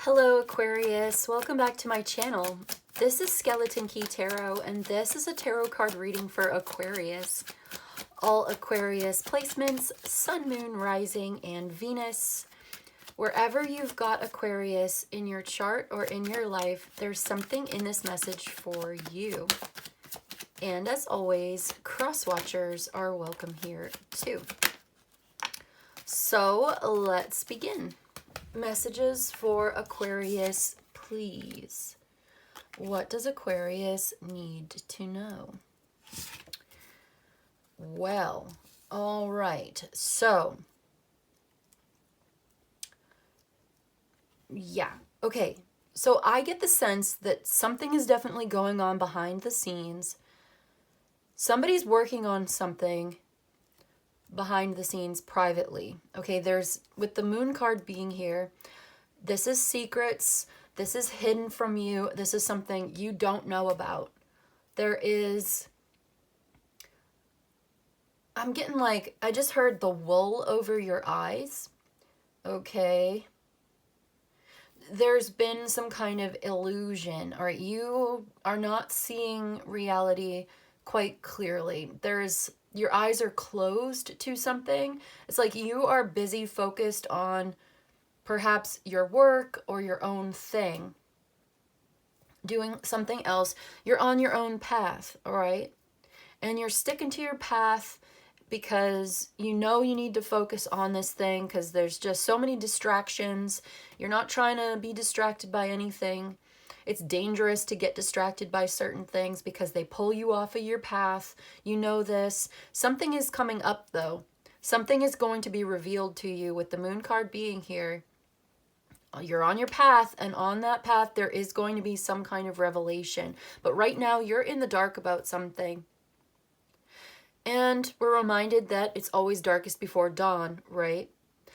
Hello Aquarius, welcome back to my channel. This is Skeleton Key Tarot and this is a tarot card reading for Aquarius. All Aquarius placements, Sun, Moon, Rising, and Venus. Wherever you've got Aquarius in your chart or in your life, there's something in this message for you. And as always, cross watchers are welcome here too. So let's begin. Messages for Aquarius, please. What does Aquarius need to know? Well, all right. So, yeah. Okay. So I get the sense that something is definitely going on behind the scenes. Somebody's working on something behind the scenes privately. Okay, there's, with the moon card being here, this is secrets, this is hidden from you, this is something you don't know about. There is, I'm getting like, I just heard the wool over your eyes. Okay, there's been some kind of illusion, all right? You are not seeing reality quite clearly. Your eyes are closed to something. It's like you are busy focused on perhaps your work or your own thing, doing something else. You're on your own path, all right? And you're sticking to your path because you know you need to focus on this thing because there's just so many distractions. You're not trying to be distracted by anything. It's dangerous to get distracted by certain things because they pull you off of your path. You know this. Something is coming up though. Something is going to be revealed to you with the moon card being here. You're on your path, and on that path there is going to be some kind of revelation. But right now you're in the dark about something. And we're reminded that it's always darkest before dawn, right?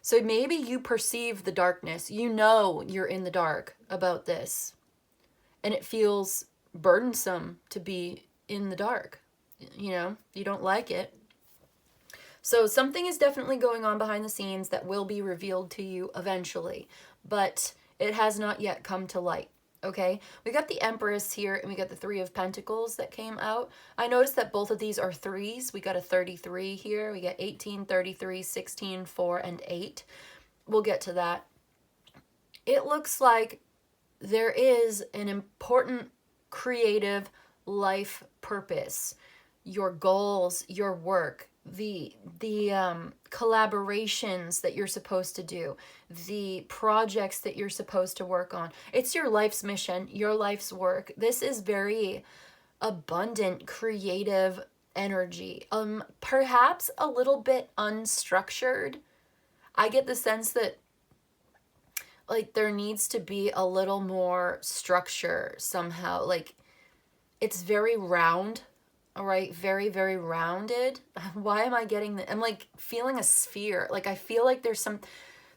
So maybe you perceive the darkness. You know you're in the dark about this. And it feels burdensome to be in the dark. You know, you don't like it. So something is definitely going on behind the scenes that will be revealed to you eventually. But it has not yet come to light. Okay, we got the Empress here and we got the Three of Pentacles that came out. I noticed that both of these are threes. We got a 33 here. We got 18, 33, 16, 4, and 8. We'll get to that. It looks like there is an important creative life purpose, your goals, your work, the collaborations that you're supposed to do, the projects that you're supposed to work on. It's your life's mission, your life's work. This is very abundant, creative energy. Perhaps a little bit unstructured. I get the sense that like there needs to be a little more structure somehow. Like it's very round, all right? Very, very rounded. Why am I getting that? I'm like feeling a sphere. Like I feel like there's some,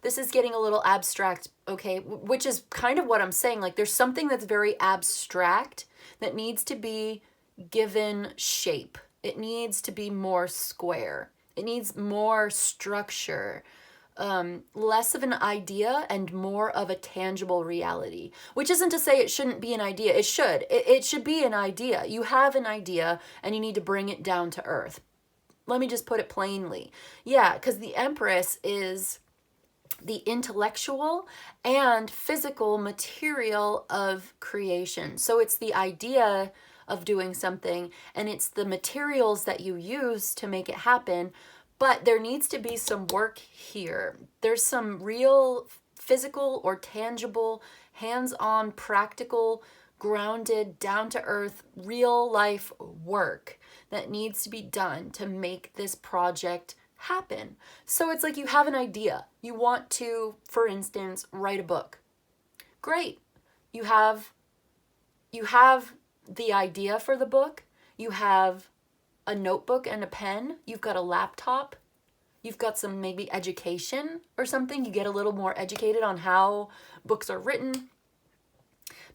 this is getting a little abstract, okay? Which is kind of what I'm saying. Like there's something that's very abstract that needs to be given shape. It needs to be more square. It needs more structure. Less of an idea and more of a tangible reality, which isn't to say it shouldn't be an idea. It should. It should be an idea. You have an idea and you need to bring it down to earth. Let me just put it plainly. Yeah, because the Empress is the intellectual and physical material of creation. So it's the idea of doing something and it's the materials that you use to make it happen. But there needs to be some work here. There's some real physical or tangible, hands-on, practical, grounded, down-to-earth, real-life work that needs to be done to make this project happen. So it's like you have an idea. You want to, for instance, write a book. Great. You have the idea for the book. You have a notebook and a pen, you've got a laptop, you've got some maybe education or something. You get a little more educated on how books are written.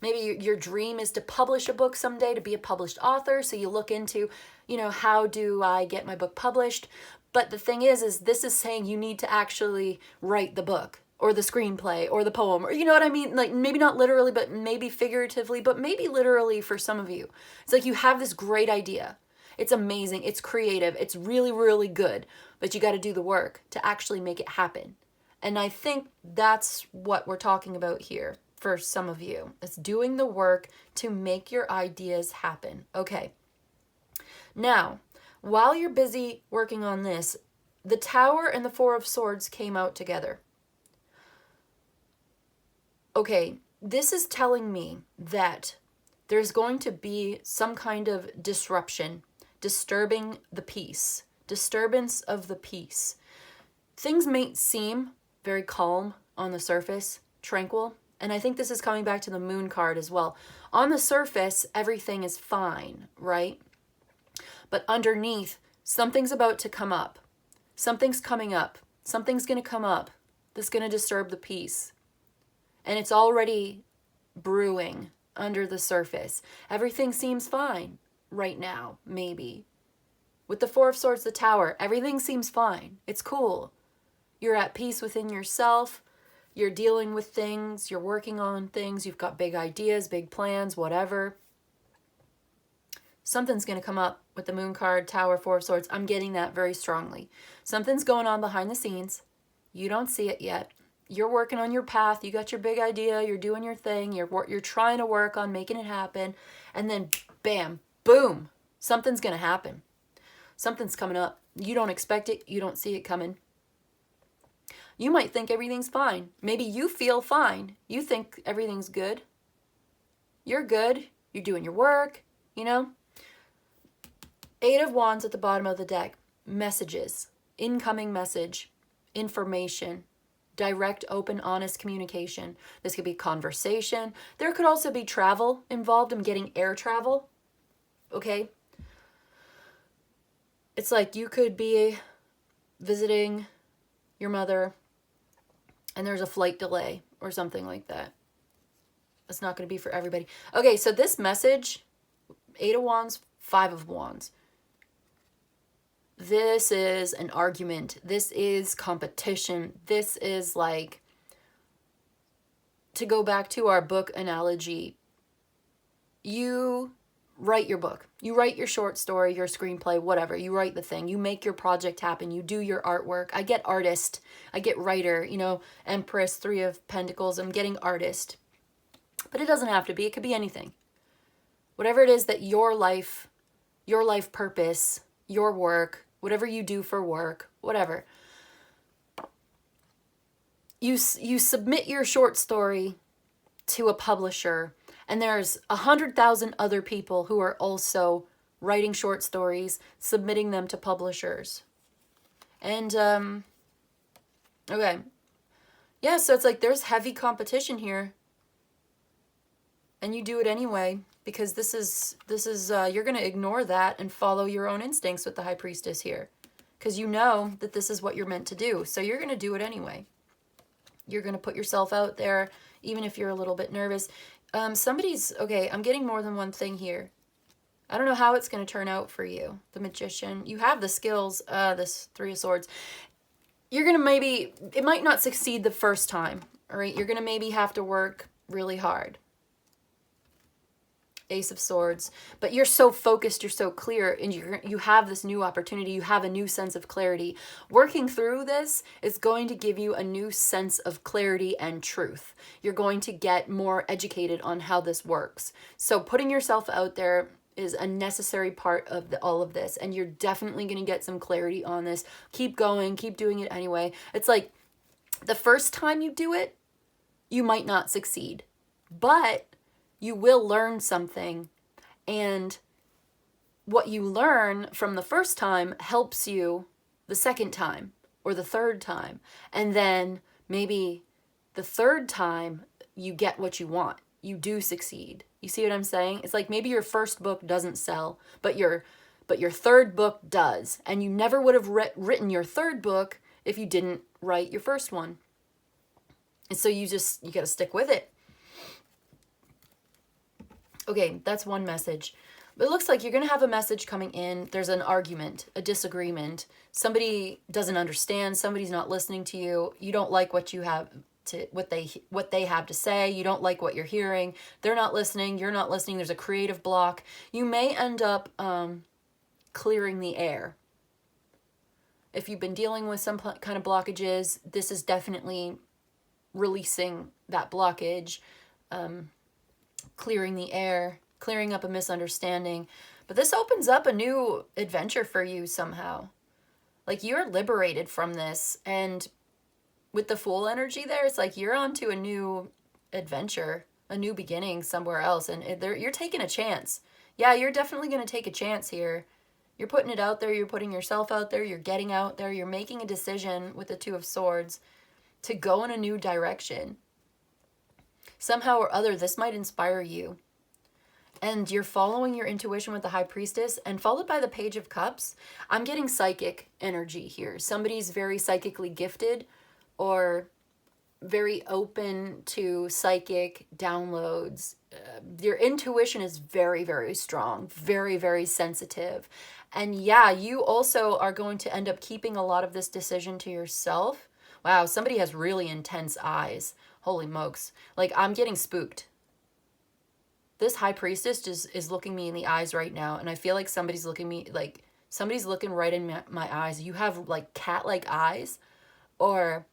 Maybe your dream is to publish a book someday, to be a published author. So you look into, you know, how do I get my book published? But the thing is this is saying you need to actually write the book or the screenplay or the poem, or you know what I mean? Like maybe not literally, but maybe figuratively, but maybe literally for some of you. It's like you have this great idea. It's amazing. It's creative. It's really, really good, but you got to do the work to actually make it happen. And I think that's what we're talking about here for some of you. It's doing the work to make your ideas happen. Okay. Now, while you're busy working on this, the Tower and the Four of Swords came out together. Okay, this is telling me that there's going to be some kind of disruption, disturbing the peace, disturbance of the peace. Things may seem very calm on the surface, tranquil, and I think this is coming back to the Moon card as well. On the surface, everything is fine, right? But underneath, something's about to come up. Something's coming up. Something's going to come up that's going to disturb the peace. And it's already brewing under the surface. Everything seems fine right now, maybe. With the Four of Swords, the Tower, everything seems fine. It's cool. You're at peace within yourself. You're dealing with things. You're working on things. You've got big ideas, big plans, whatever. Something's going to come up with the Moon card, Tower, Four of Swords. I'm getting that very strongly. Something's going on behind the scenes. You don't see it yet. You're working on your path. You got your big idea. You're doing your thing. You're trying to work on making it happen. And then, bam, boom, something's going to happen. Something's coming up. You don't expect it. You don't see it coming. You might think everything's fine. Maybe you feel fine. You think everything's good. You're good. You're doing your work, you know. Eight of Wands at the bottom of the deck. Messages. Incoming message. Information. Direct, open, honest communication. This could be conversation. There could also be travel involved. I'm getting air travel. Okay. It's like you could be visiting your mother and there's a flight delay or something like that. It's not going to be for everybody. Okay, so this message, Eight of Wands, Five of Wands. This is an argument. This is competition. This is like, to go back to our book analogy, you write your book. You write your short story, your screenplay, whatever. You write the thing. You make your project happen. You do your artwork. I get artist. I get writer, you know, Empress, Three of Pentacles. I'm getting artist. But it doesn't have to be. It could be anything. Whatever it is that your life purpose, your work, whatever you do for work, whatever. You submit your short story to a publisher, and there's 100,000 other people who are also writing short stories, submitting them to publishers. And, okay. Yeah, so it's like there's heavy competition here. And you do it anyway, because this is you're going to ignore that and follow your own instincts with the High Priestess here. Because you know that this is what you're meant to do. So you're going to do it anyway. You're going to put yourself out there, even if you're a little bit nervous. Okay, I'm getting more than one thing here. I don't know how it's going to turn out for you, the Magician. You have the skills, this Three of Swords. You're going to it might not succeed the first time, all right? You're going to maybe have to work really hard. Ace of Swords, but you're so focused, you're so clear, and you have this new opportunity, you have a new sense of clarity. Working through this is going to give you a new sense of clarity and truth. You're going to get more educated on how this works. So putting yourself out there is a necessary part of all of this, and you're definitely going to get some clarity on this. Keep going, keep doing it anyway. It's like the first time you do it, you might not succeed, but you will learn something, and what you learn from the first time helps you the second time or the third time, and then maybe the third time you get what you want. You do succeed. You see what I'm saying? It's like maybe your first book doesn't sell, but your third book does, and you never would have written your third book if you didn't write your first one. And so you got to stick with it. Okay, that's one message. But it looks like you're going to have a message coming in. There's an argument, a disagreement. Somebody doesn't understand. Somebody's not listening to you. You don't like what you have, what they have to say. You don't like what you're hearing. They're not listening. You're not listening. There's a creative block. You may end up clearing the air. If you've been dealing with some kind of blockages, this is definitely releasing that blockage, clearing the air, clearing up a misunderstanding. But this opens up a new adventure for you somehow. Like, you're liberated from this, and with the Fool energy there, it's like you're onto a new adventure, a new beginning somewhere else, and you're taking a chance. Yeah, you're definitely going to take a chance here. You're putting it out there, you're putting yourself out there, you're getting out there, you're making a decision with the Two of Swords to go in a new direction. Somehow or other, this might inspire you. And you're following your intuition with the High Priestess, and followed by the Page of Cups. I'm getting psychic energy here. Somebody's very psychically gifted or very open to psychic downloads. Your intuition is very, very strong, very, very sensitive. And yeah, you also are going to end up keeping a lot of this decision to yourself. Wow, somebody has really intense eyes. Holy mokes. Like, I'm getting spooked. This High Priestess just is looking me in the eyes right now, and I feel like somebody's looking right in my eyes. You have like cat-like eyes, or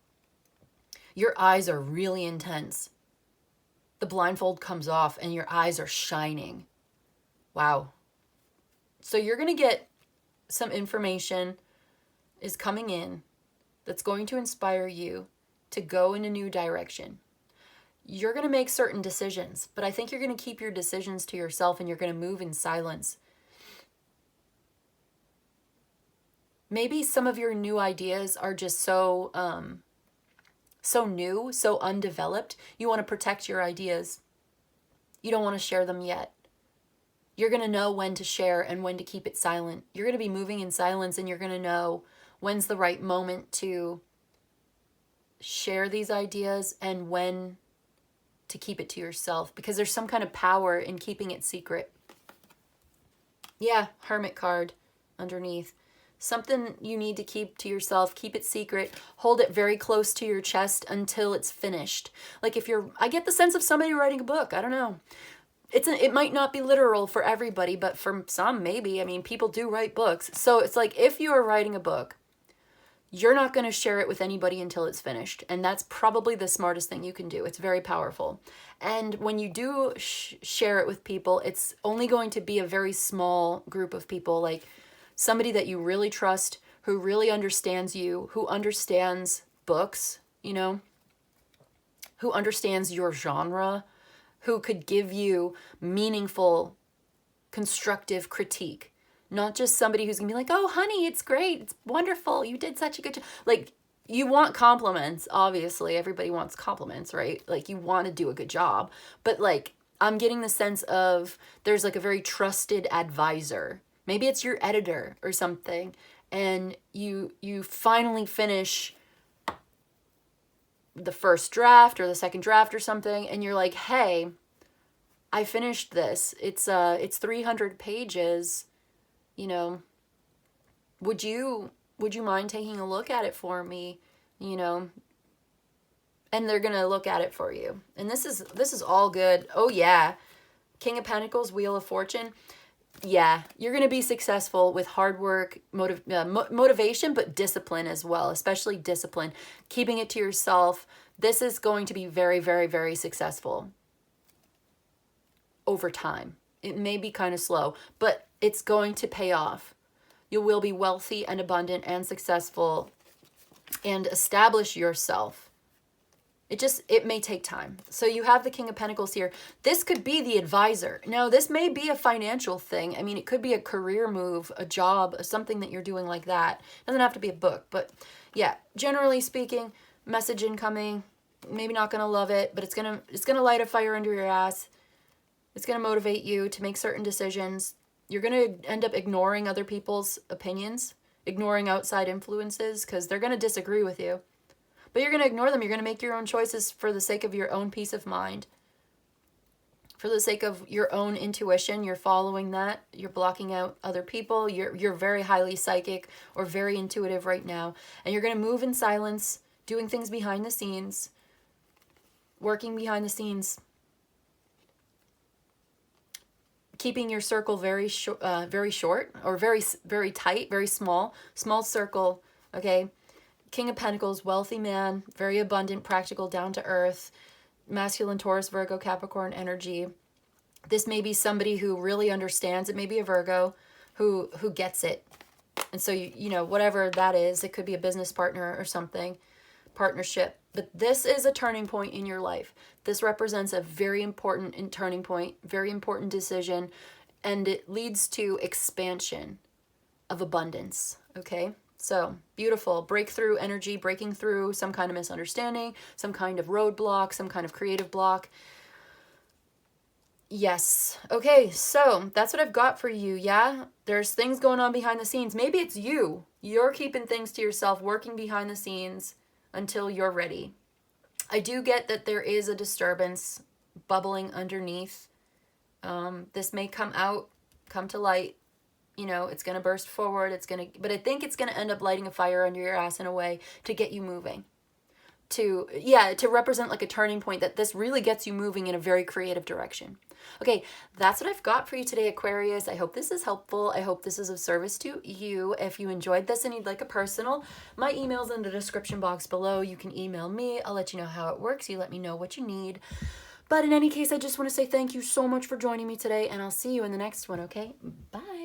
your eyes are really intense. The blindfold comes off and your eyes are shining. Wow. So you're going to get some information is coming in that's going to inspire you to go in a new direction. You're going to make certain decisions, but I think you're going to keep your decisions to yourself, and you're going to move in silence. Maybe some of your new ideas are just so new, so undeveloped. You want to protect your ideas. You don't want to share them yet. You're going to know when to share and when to keep it silent. You're going to be moving in silence, and you're going to know when's the right moment to share these ideas and when to keep it to yourself, because there's some kind of power in keeping it secret. Yeah, Hermit card underneath. Something you need to keep to yourself, keep it secret, hold it very close to your chest until it's finished. Like, I get the sense of somebody writing a book. I don't know. It might not be literal for everybody, but for some, maybe. I mean, people do write books. So it's like, if you are writing a book, you're not going to share it with anybody until it's finished. And that's probably the smartest thing you can do. It's very powerful. And when you do share it with people, it's only going to be a very small group of people, like somebody that you really trust, who really understands you, who understands books, who understands your genre, who could give you meaningful, constructive critique. Not just somebody who's going to be like, oh, honey, it's great. It's wonderful. You did such a good job. Like, you want compliments. Obviously, everybody wants compliments, right? Like, you want to do a good job. But, like, I'm getting the sense of there's, like, a very trusted advisor. Maybe it's your editor or something. And you finally finish the first draft or the second draft or something. And you're like, hey, I finished this. It's 300 pages. Would you mind taking a look at it for me? And they're going to look at it for you. And this is all good. Oh yeah. King of Pentacles, Wheel of Fortune. Yeah, you're going to be successful with hard work, motivation, but discipline as well, especially discipline. Keeping it to yourself. This is going to be very, very, very successful over time. It may be kind of slow, but it's going to pay off. You will be wealthy and abundant and successful and establish yourself. It may take time. So you have the King of Pentacles here. This could be the advisor. Now, this may be a financial thing. I mean, it could be a career move, a job, something that you're doing like that. It doesn't have to be a book, but yeah, generally speaking, message incoming. Maybe not going to love it, but it's going to light a fire under your ass. It's going to motivate you to make certain decisions. You're going to end up ignoring other people's opinions, ignoring outside influences, because they're going to disagree with you. But you're going to ignore them. You're going to make your own choices for the sake of your own peace of mind. For the sake of your own intuition, you're following that. You're blocking out other people. You're very highly psychic or very intuitive right now. And you're going to move in silence, doing things behind the scenes, working behind the scenes, keeping your circle very short, or very tight, very small circle. Okay. King of Pentacles, wealthy man, very abundant, practical, down to earth, masculine, Taurus, Virgo, Capricorn energy. This may be somebody who really understands. It may be a Virgo who gets it. And so, you know, whatever that is, it could be a business partner or something, partnership. But this is a turning point in your life. This represents a very important turning point, very important decision, and it leads to expansion of abundance, okay? So, beautiful. Breakthrough energy, breaking through some kind of misunderstanding, some kind of roadblock, some kind of creative block. Yes. Okay, so that's what I've got for you, yeah? There's things going on behind the scenes. Maybe it's you. You're keeping things to yourself, working behind the scenes until you're ready. I do get that there is a disturbance bubbling underneath. This may come to light. You know, it's going to burst forward. But I think it's going to end up lighting a fire under your ass in a way to get you moving. To represent like a turning point, that this really gets you moving in a very creative direction. Okay, that's what I've got for you today, Aquarius. I hope this is helpful. I hope this is of service to you. If you enjoyed this and you'd like a personal, my email's in the description box below. You can email me. I'll let you know how it works. You let me know what you need. But in any case, I just want to say thank you so much for joining me today, and I'll see you in the next one, okay? Bye.